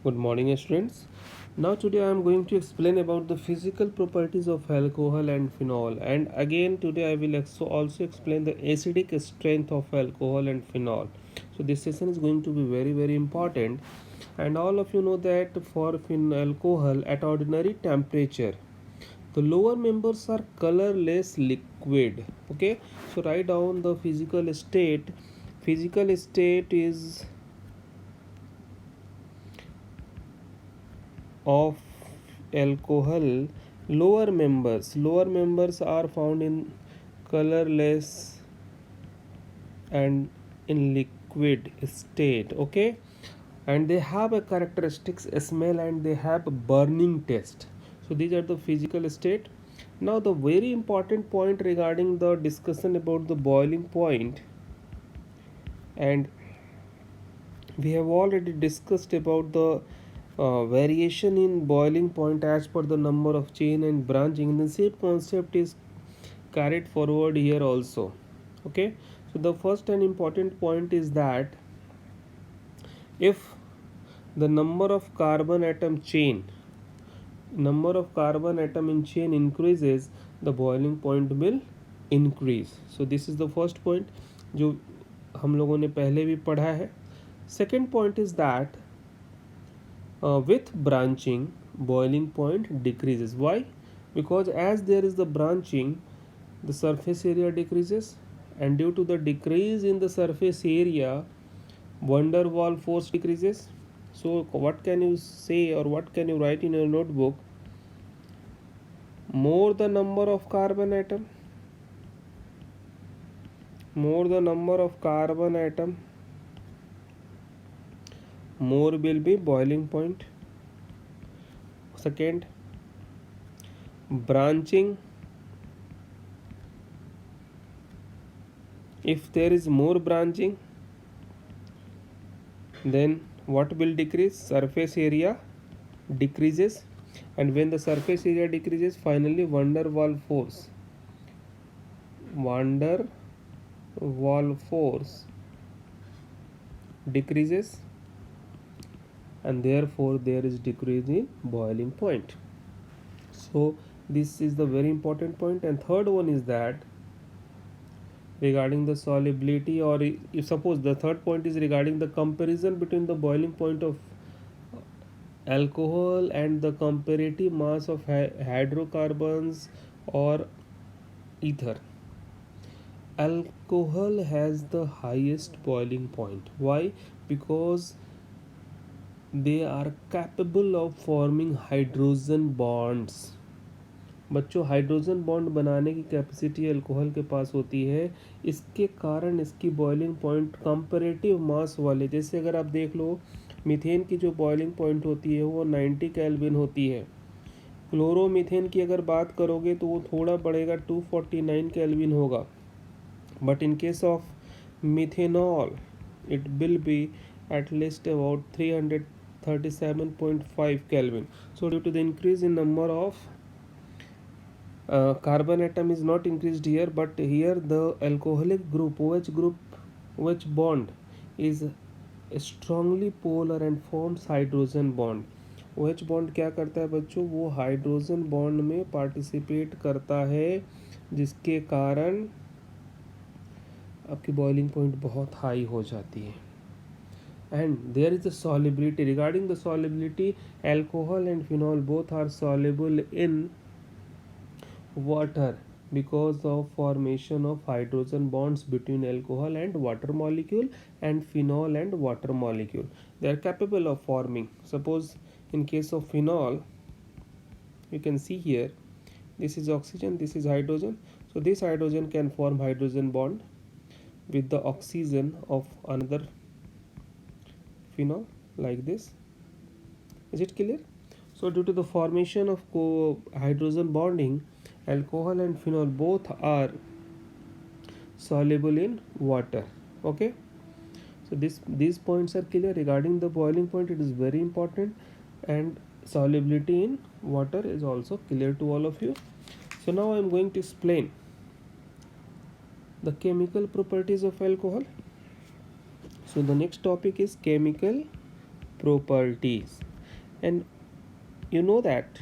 Good morning, students. Now today I am going to explain about the physical properties of alcohol and phenol, and again today I will also explain the acidic strength of alcohol and phenol. So this session is going to be very important, and all of you know that for alcohol at ordinary temperature the lower members are colorless liquid. Okay, so write down the physical state. Physical state is of alcohol. Lower members are found in colorless and in liquid state. Okay, and they have a characteristics smell and they have a burning taste. So these are the physical state. Now the very important point regarding the discussion about the boiling point, and we have already discussed about the variation in boiling point as per the number of chain and branching. The same concept is carried forward here also. Okay, so the first and important point is that if the number of carbon atom in chain increases, the boiling point will increase. So this is the first point जो हम लोगों ने पहले भी पढ़ा है. Second point is that with branching boiling point decreases. Why? Because as there is the branching, the surface area decreases, and due to the decrease in the surface area, van der Waal force decreases. So what can you say or what can you write in your notebook? More the number of carbon atom, more the number of carbon atom, more will be boiling point. Second, branching. If there is more branching, then what will decrease? Surface area decreases, and when the surface area decreases, finally van der Waal force decreases, and therefore there is decrease in boiling point. So this is the very important point. And third one is that regarding the solubility, or if suppose the third point is regarding the comparison between the boiling point of alcohol and the comparative mass of hydrocarbons or ether. Alcohol has the highest boiling point. Why? Because they are capable of forming hydrogen bonds. बच्चों, hydrogen bond बनाने की capacity alcohol के पास होती है. इसके कारण इसकी boiling point comparative मास वाले, जैसे अगर आप देख लो मीथेन की जो बॉइलिंग पॉइंट होती है वो 90 केल्विन होती है. क्लोरोमीथेन की अगर बात करोगे तो वो थोड़ा बढ़ेगा, 249 केल्विन होगा. But in case of methanol it will be at least about 337.5 Kelvin. So due to the increase in number of carbon atom is not increased here, but here the alcoholic group OH bond is strongly polar and forms hydrogen bond. OH bond क्या करता है बच्चों? वो hydrogen bond में participate करता है, जिसके कारण आपकी बॉइलिंग पॉइंट बहुत हाई हो जाती है. And there is the solubility. Regarding the solubility, alcohol and phenol both are soluble in water because of formation of hydrogen bonds between alcohol and water molecule and phenol and water molecule. They are capable of forming. Suppose in case of phenol, you can see here, this is oxygen, this is hydrogen. So this hydrogen can form hydrogen bond with the oxygen of another phenol like this. Is it clear? So due to the formation of hydrogen bonding, alcohol and phenol both are soluble in water. Okay, so these points are clear. Regarding the boiling point, it is very important, and solubility in water is also clear to all of you. So now I am going to explain the chemical properties of alcohol. So the next topic is chemical properties. And you know that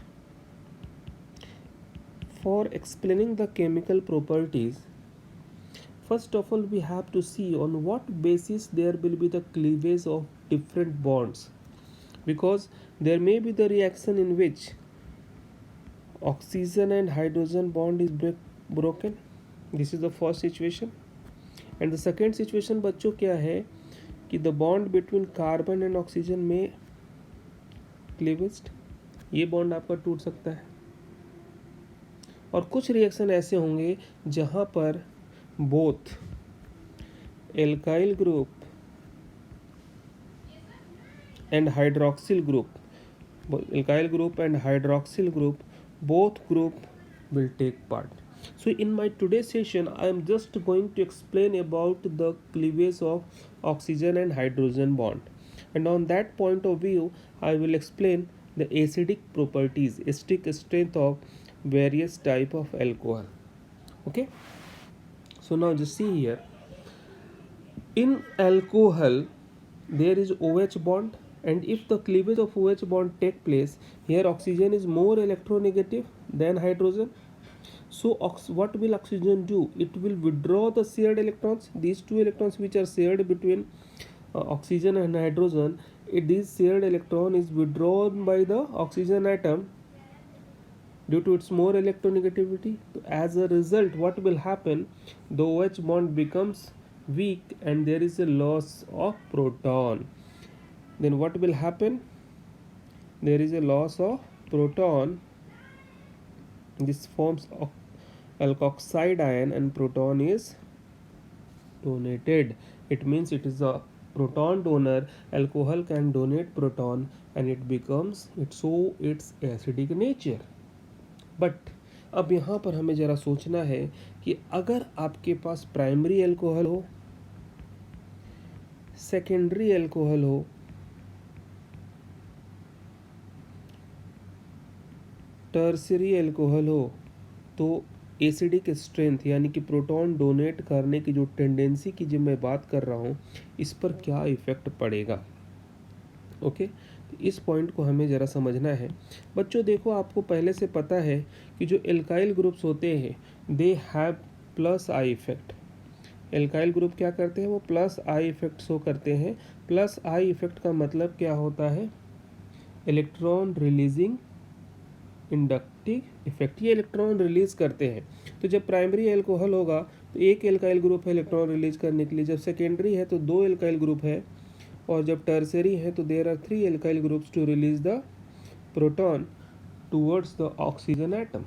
for explaining the chemical properties, first of all we have to see on what basis there will be the cleavage of different bonds, because there may be the reaction in which oxygen and hydrogen bond is broken. This is the first situation. And the second situation बच्चों क्या है कि the bond between carbon and oxygen में cleavage, ये bond आपका टूट सकता है। और कुछ रिएक्शन ऐसे होंगे जहाँ पर both alkyl group and hydroxyl group, alkyl group and hydroxyl group, both group will take part. So in my today's session I am just going to explain about the cleavage of oxygen and hydrogen bond, and on that point of view I will explain the acidic properties, acidic strength of various type of alcohol. Okay, so now just see here, in alcohol there is OH bond, and if the cleavage of OH bond take place, here oxygen is more electronegative than hydrogen. So what will oxygen do? It will withdraw the shared electrons, these two electrons which are shared between oxygen and hydrogen. This shared electron is withdrawn by the oxygen atom due to its more electronegativity. So as a result, what will happen? The OH bond becomes weak and there is a loss of proton. Then what will happen? There is a loss of proton. This forms alkoxide ion and proton is donated. It means it is a proton donor. Alcohol can donate proton and it becomes its acidic nature. But अब यहाँ पर हमें ज़रा सोचना है कि अगर आपके पास प्राइमरी एल्कोहल हो, सेकेंडरी एल्कोहल हो, टर्सरी एल्कोहल हो, तो एसिडिक स्ट्रेंथ यानी कि प्रोटॉन डोनेट करने की जो टेंडेंसी की जो मैं बात कर रहा हूँ, इस पर क्या इफ़ेक्ट पड़ेगा। ओके, तो इस पॉइंट को हमें ज़रा समझना है। बच्चों देखो, आपको पहले से पता है कि जो एल्काइल ग्रुप्स होते हैं they have plus I effect. Alkyl group क्या करते हैं? वो प्लस आई इफेक्ट शो करते हैं। प्लस आई इफेक्ट का मतलब क्या होता है? इलेक्ट्रॉन रिलीजिंग इंडक्टिव इफेक्ट, ये इलेक्ट्रॉन रिलीज करते हैं। तो जब प्राइमरी एल्कोहल होगा तो एक एल्काइल ग्रुप है इलेक्ट्रॉन रिलीज करने के लिए, जब सेकेंडरी है तो दो एल्काइल ग्रुप है, और जब टर्सरी है तो there are 3 alkyl groups to release the proton towards the oxygen atom.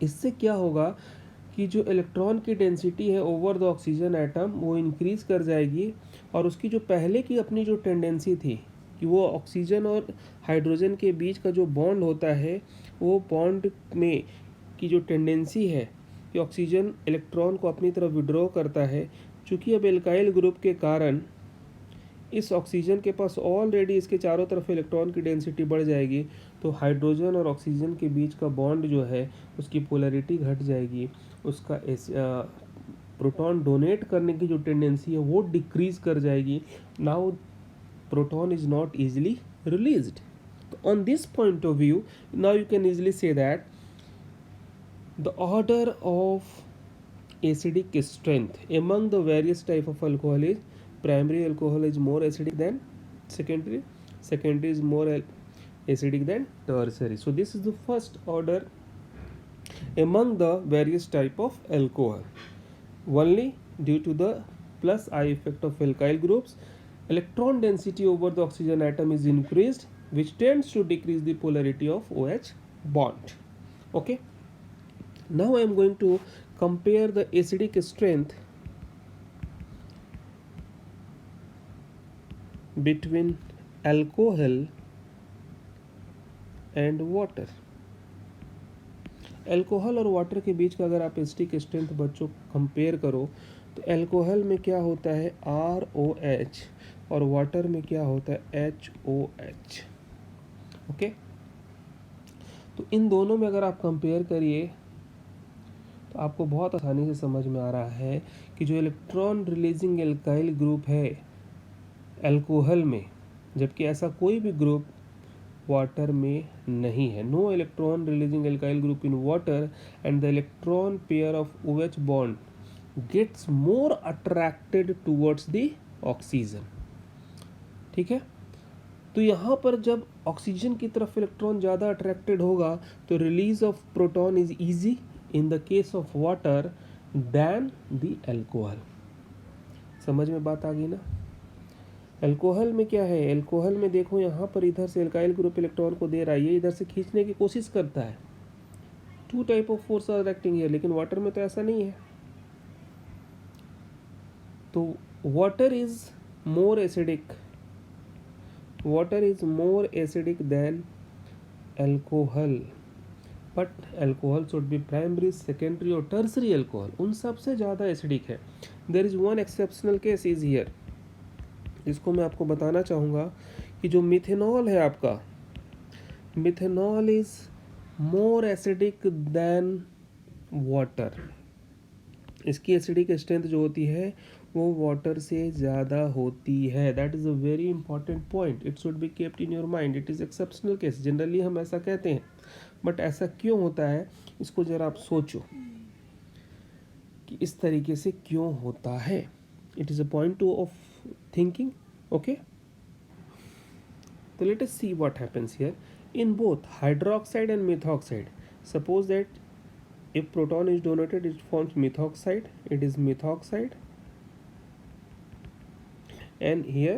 इससे क्या होगा कि जो इलेक्ट्रॉन की डेंसिटी है ओवर द ऑक्सीजन एटम वो इंक्रीज कर जाएगी, और उसकी जो पहले की अपनी जो टेंडेंसी थी कि वो ऑक्सीजन और हाइड्रोजन के बीच का जो बॉन्ड होता है, वो बॉन्ड में की जो टेंडेंसी है कि ऑक्सीजन इलेक्ट्रॉन को अपनी तरफ विड्रॉ करता है, चूँकि अब एल्काइल ग्रुप के कारण इस ऑक्सीजन के पास ऑलरेडी इसके चारों तरफ इलेक्ट्रॉन की डेंसिटी बढ़ जाएगी, तो हाइड्रोजन और ऑक्सीजन के बीच का बॉन्ड जो है उसकी पोलैरिटी घट जाएगी, उसका प्रोटॉन डोनेट करने की जो टेंडेंसी है वो डिक्रीज कर जाएगी। Now proton is not easily released. तो on this point of view now you can easily say that the order of acidic strength among the various type of alcohol is: primary alcohol is more acidic than secondary, secondary is more acidic than tertiary. So this is the first order among the various type of alcohol. Only due to the plus I effect of alkyl groups, electron density over the oxygen atom is increased, which tends to decrease the polarity of OH bond. Okay, now I am going to compare the acidic strength between alcohol and water. Alcohol और water के बीच का अगर आप acidic strength बच्चों compare करो तो alcohol में क्या होता है ROH और वाटर में क्या होता है HOH। ओके, तो इन दोनों में अगर आप कंपेयर करिए तो आपको बहुत आसानी से समझ में आ रहा है कि जो इलेक्ट्रॉन रिलीजिंग एल्काइल ग्रुप है अल्कोहल में, जबकि ऐसा कोई भी ग्रुप वाटर में नहीं है. No electron releasing alkyl group in water and the electron pair of OH bond gets more attracted towards the oxygen. ठीक है, तो यहाँ पर जब ऑक्सीजन की तरफ इलेक्ट्रॉन ज़्यादा अट्रैक्टेड होगा तो release of proton is easy in the case of water than the alcohol. समझ में बात आ गई ना. एल्कोहल में क्या है, एल्कोहल में देखो यहाँ पर इधर से एल्काइल ग्रुप इलेक्ट्रॉन को दे रहा है, ये इधर से खींचने की कोशिश करता है. Two type of force are acting है, लेकिन वाटर में तो ऐसा नहीं है. तो water is more acidic, water is more acidic than alcohol, but alcohol should be primary, secondary और tertiary alcohol उन सबसे ज़्यादा एसिडिक है. there is one exceptional case is here, इसको मैं आपको बताना चाहूँगा कि जो मिथेनॉल है आपका, methanol is more acidic then water. इसकी एसिडिक स्ट्रेंथ जो होती है वो वाटर से ज़्यादा होती है. That is a very important point, it should be kept in your mind. It is exceptional case, generally हम ऐसा कहते हैं, बट ऐसा क्यों होता है इसको ज़रा आप सोचो कि इस तरीके से क्यों होता है. It is a point to of thinking. Okay, तो let us see what happens here in both hydroxide and methoxide. Suppose that if proton is donated it forms methoxide, it is methoxide, and here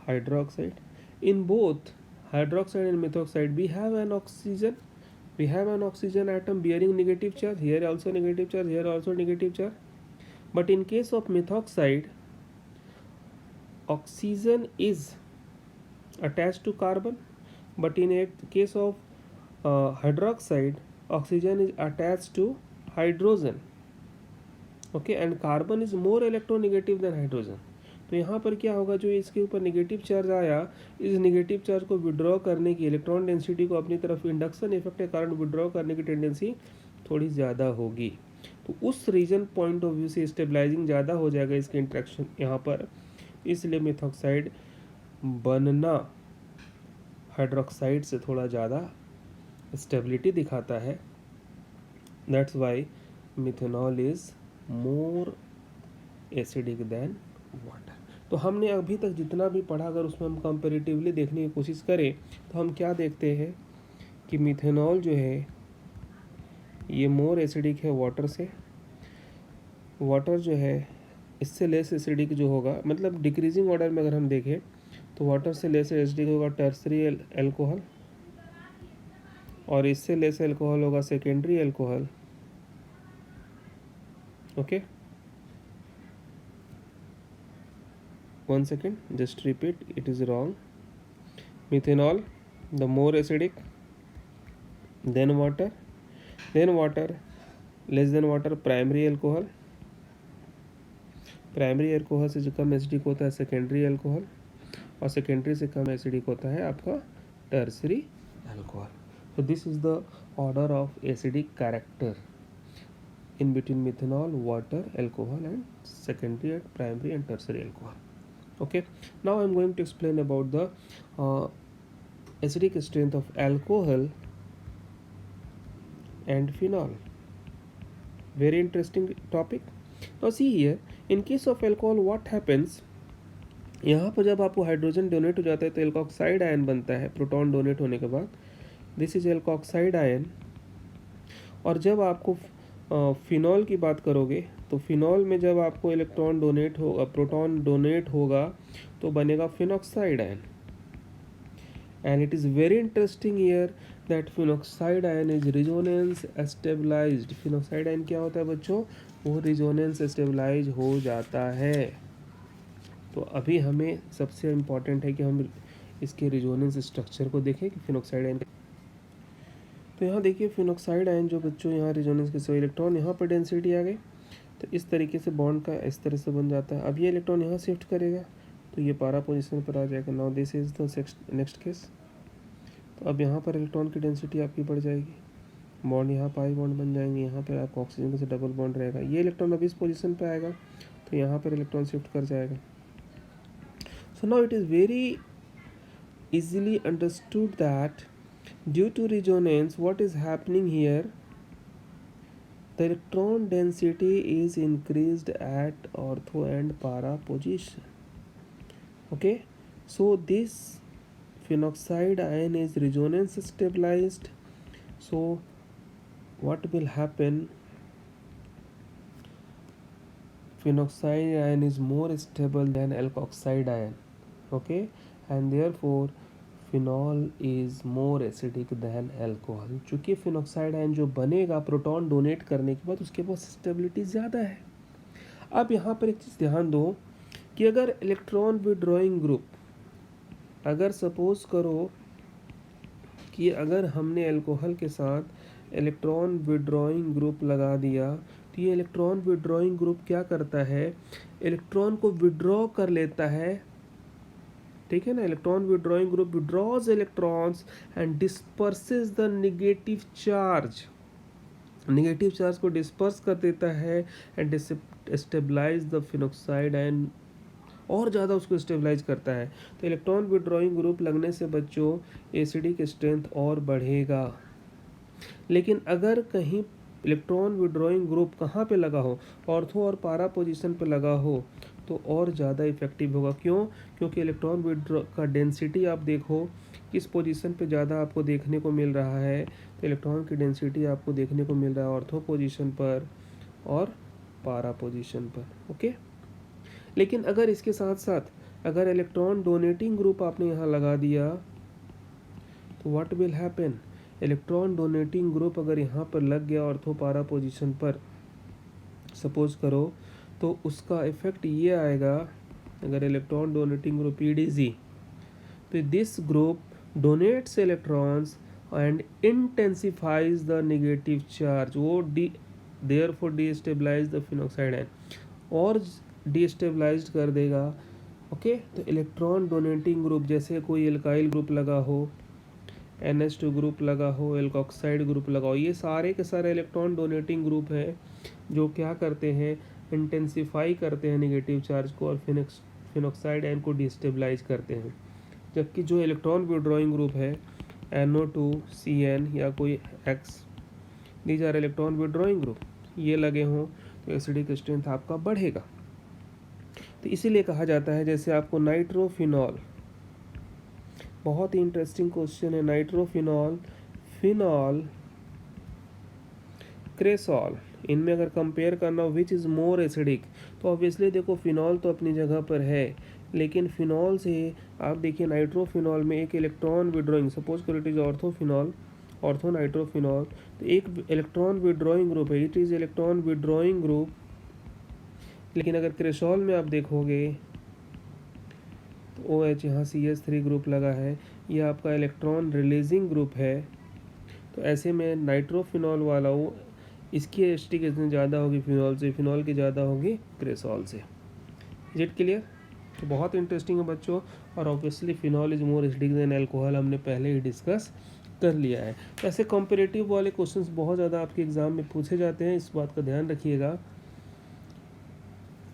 hydroxide. In both hydroxide and methoxide we have an oxygen, we have an oxygen atom bearing negative charge, here also negative charge, here also negative charge. But in case of methoxide oxygen is attached to carbon, but in a case of hydroxide oxygen is attached to hydrogen. Okay, and carbon is more electronegative than hydrogen. तो यहाँ पर क्या होगा, जो इसके ऊपर negative charge आया, इस नेगेटिव चार्ज को विड्रॉ करने की, इलेक्ट्रॉन डेंसिटी को अपनी तरफ इंडक्शन इफेक्ट के कारण विड्रॉ करने की टेंडेंसी थोड़ी ज़्यादा होगी. तो उस रीजन पॉइंट ऑफ व्यू से स्टेबलाइजिंग ज़्यादा हो जाएगा इसके इंट्रैक्शन यहाँ पर, इसलिए मेथॉक्साइड बनना हाइड्रोक्साइड से थोड़ा ज़्यादा स्टेबिलिटी दिखाता है. That's why methanol is more acidic then water. तो हमने अभी तक जितना भी पढ़ा, अगर उसमें हम कंपेरेटिवली देखने की कोशिश करें तो हम क्या देखते हैं कि मिथेनॉल जो है ये मोर एसिडिक है वाटर से. वाटर जो है इससे लेस एसिडिक जो होगा, मतलब डिक्रीजिंग ऑर्डर में अगर हम देखें तो वाटर से लेस एसिडिक होगा टर्सरी एल्कोहल, और इससे लेस एल्कोहल होगा secondary alcohol. Okay, one second, just repeat, it is wrong. Methanol the more acidic, then water less than water primary alcohol. Primary alcohol से जो कम एसिडिक होता है secondary alcohol, और secondary से कम acidic होता है आपका tertiary alcohol. So this is the order of acidic character in between methanol, water, alcohol, and secondary and primary and tertiary alcohol. Okay, now I am going to explain about the acidic strength of alcohol and phenol. Very interesting topic. Now see here, in case of alcohol what happens, यहाँ पर जब आपको hydrogen donate हो जाता है तो alkoxide ion बनता है प्रोटॉन डोनेट होने के बाद. This is alkoxide ion. और जब आपको फिनॉल की बात करोगे तो फिनॉल में जब आपको इलेक्ट्रॉन डोनेट होगा, प्रोटॉन डोनेट होगा, तो बनेगा phenoxide ion. And it is very interesting here that phenoxide ion is resonance stabilised. Phenoxide ion क्या होता है बच्चों, वो रिजोनेंस स्टेबलाइज हो जाता है. तो अभी हमें सबसे इम्पॉर्टेंट है कि हम इसके रिजोनेंस स्ट्रक्चर को देखें कि फिनॉक्साइड आयन. तो यहाँ देखिए फिनॉक्साइड आयन जो बच्चों यहाँ रिजोनेंस के सो इलेक्ट्रॉन यहाँ पर डेंसिटी आ गई, तो इस तरीके से बॉन्ड का इस तरह से बन जाता है. अब ये इलेक्ट्रॉन यहाँ शिफ्ट करेगा तो ये पारा पोजीशन पर आ जाएगा. Now this is the next case. तो अब यहाँ पर इलेक्ट्रॉन की डेंसिटी आपकी बढ़ जाएगी, बॉन्ड यहाँ पाई बॉन्ड बन जाएंगे, यहाँ पर आपका ऑक्सीजन से डबल बॉन्ड रहेगा. ये इलेक्ट्रॉन अब इस पोजीशन पर आएगा तो यहाँ पर इलेक्ट्रॉन शिफ्ट कर जाएगा. So now it is very easily understood that due to resonance, what is happening here, the electron density is increased at ortho and para position. Okay, so this phenoxide ion is resonance stabilized. So what will happen, phenoxide ion is more stable than alkoxide ion. Okay, and therefore phenol is more acidic than alcohol. चूँकि phenoxide ion जो बनेगा proton donate करने के बाद उसके पास stability ज़्यादा है। अब यहाँ पर एक चीज़ ध्यान दो कि अगर इलेक्ट्रॉन विड्रॉइंग ग्रुप, अगर सपोज करो कि अगर हमने अल्कोहल के साथ इलेक्ट्रॉन विड्रॉइंग ग्रुप लगा दिया, तो ये इलेक्ट्रॉन विड्रॉइंग ग्रुप क्या करता है, इलेक्ट्रॉन को विड्रॉ कर लेता है। ठीक है ना, electron withdrawing group withdraws electrons and disperses the negative charge, negative charge को डिस्पर्स कर देता है and stabilise the phenoxide and और ज़्यादा उसको स्टेबलाइज करता है। तो इलेक्ट्रॉन विड्रॉइंग ग्रुप लगने से बच्चों एसिडिक स्ट्रेंथ और बढ़ेगा। लेकिन अगर कहीं इलेक्ट्रॉन विड्रॉइंग ग्रुप कहाँ पे लगा हो, ऑर्थो और पारा पोजीशन पे लगा हो, तो और ज़्यादा इफेक्टिव होगा। क्यों? क्योंकि इलेक्ट्रॉन विड्रॉ का डेंसिटी आप देखो किस पोजीशन पे ज़्यादा आपको देखने को मिल रहा है, तो इलेक्ट्रॉन की डेंसिटी आपको देखने को मिल रहा है ऑर्थो पोजीशन पर और पारा पोजीशन पर। ओके, लेकिन अगर इसके साथ साथ अगर इलेक्ट्रॉन डोनेटिंग ग्रुप आपने यहाँ लगा दिया, तो what will happen, electron donating group अगर यहाँ पर लग गया ऑर्थो पारा पोजीशन पर सपोज करो, तो उसका इफेक्ट ये आएगा, अगर इलेक्ट्रॉन डोनेटिंग ग्रुप EDZ, तो this group donates electrons and intensifies the negative charge, वो therefore destabilise the phenoxide ion, और डिस्टेबलाइज कर देगा। ओके, तो इलेक्ट्रॉन डोनेटिंग ग्रुप जैसे कोई एल्काइल ग्रुप लगा हो, NH2 ग्रुप लगा हो, एल्कोक्साइड ग्रुप लगा हो, ये सारे के सारे इलेक्ट्रॉन डोनेटिंग ग्रुप हैं जो क्या करते हैं, इंटेंसिफाई करते हैं नेगेटिव चार्ज को और फिनॉक्साइड आयन को डिस्टेबलाइज करते हैं। जबकि जो इलेक्ट्रॉन विड्रॉइंग ग्रुप है NO2 CN या कोई X, these are electron withdrawing group, ये लगे हों तो एसिडिक स्ट्रेंथ आपका बढ़ेगा। तो इसीलिए कहा जाता है, जैसे आपको नाइट्रोफिनॉल, बहुत ही इंटरेस्टिंग क्वेश्चन है, नाइट्रोफिनॉल, फिनॉल, क्रेसॉल, इनमें अगर कंपेयर करना हो विच इज़ मोर एसिडिक, तो ऑब्वियसली देखो फिनॉल तो अपनी जगह पर है, लेकिन फिनॉल से आप देखिए नाइट्रोफिनॉल में एक इलेक्ट्रॉन विड्रॉइंग, सपोज करो इट इज़ ऑर्थोफिनॉल, ऑर्थो नाइट्रोफिनॉल, तो एक इलेक्ट्रॉन विड्रॉइंग ग्रुप है, it is electron withdrawing group. लेकिन अगर क्रेसॉल में आप देखोगे तो OH यहाँ CH3 ग्रुप लगा है, ये आपका इलेक्ट्रॉन रिलीजिंग ग्रुप है। तो ऐसे में नाइट्रोफिनॉल वाला वो इसकी एसिडिक स्ट्रेंथ ज़्यादा होगी फिनॉल से, फिनॉल की ज़्यादा होगी क्रेसॉल से। Is it clear? तो बहुत इंटरेस्टिंग है बच्चों, और obviously phenol is more acidic then alcohol हमने पहले ही डिस्कस कर लिया है। तो ऐसे कॉम्पिटिटिव वाले क्वेश्चंस बहुत ज़्यादा आपके एग्ज़ाम में पूछे जाते हैं, इस बात का ध्यान रखिएगा।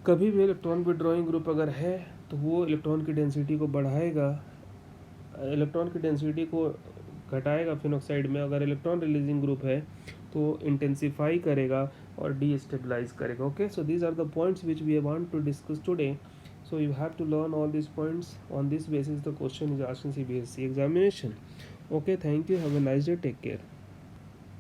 कभी भी इलेक्ट्रॉन विड्रॉइंग ग्रुप अगर है तो वो इलेक्ट्रॉन की डेंसिटी को बढ़ाएगा, इलेक्ट्रॉन की डेंसिटी को घटाएगा फिनॉक्साइड में। अगर इलेक्ट्रॉन रिलीजिंग ग्रुप है तो इंटेंसिफाई करेगा और डीस्टेबलाइज करेगा। Okay, so these are the points which we want to discuss today, so you have to learn all these points. On this basis the question is asked in CBSE examination. Okay, thank you, have a nice day, take care.